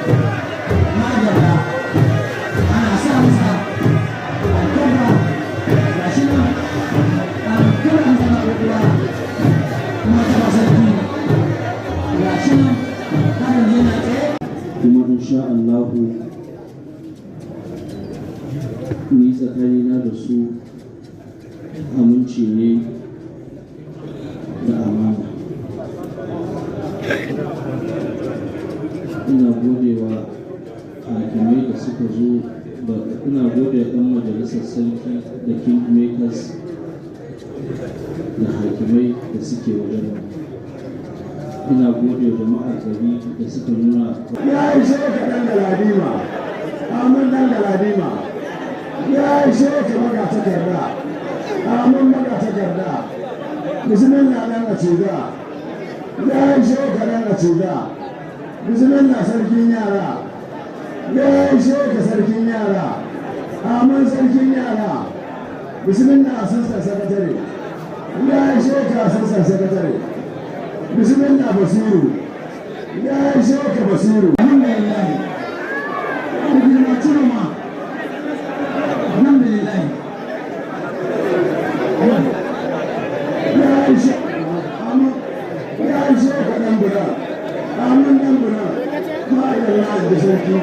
magana ana sa masa alkaba ga shi nan alkaba an zama ƙwaƙwa kuma ta sarki ga shi nan harin yana tsaye kuma insha Allahu ni tsakanina da su aminci ne da amana. Ina godewa hakimai da suka zo da ina gode ɗan majalisar sarki da kingmakers da hakimai da suke wajen ina gode jama'ar gari da suka nuna ya ishe ka ɗan galadima amin ɗan galadima ya ishe ka maga takarda amin maga takarda bismillah ɗan a ciga ya ishe ka ɗan a ciga bismillah sarkin yara ya ishe ka sarkin yara amin sarkin yara bismillah asistan sakatare ya ishe ka asistan sakatare bismillah basiru ya ishe ka basiru alhamdulillah kuma turma alhamdulillah ya ishe ka ɗan bura amin ɗan bura ma'aikata da sarki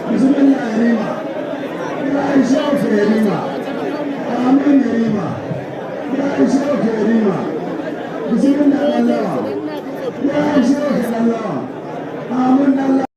bismillah yarima ya ishe ka yarima amin yarima ya ishe ka yarima bismillah ɗan lawa ya ishe ka ɗan lawa amin ɗan lawa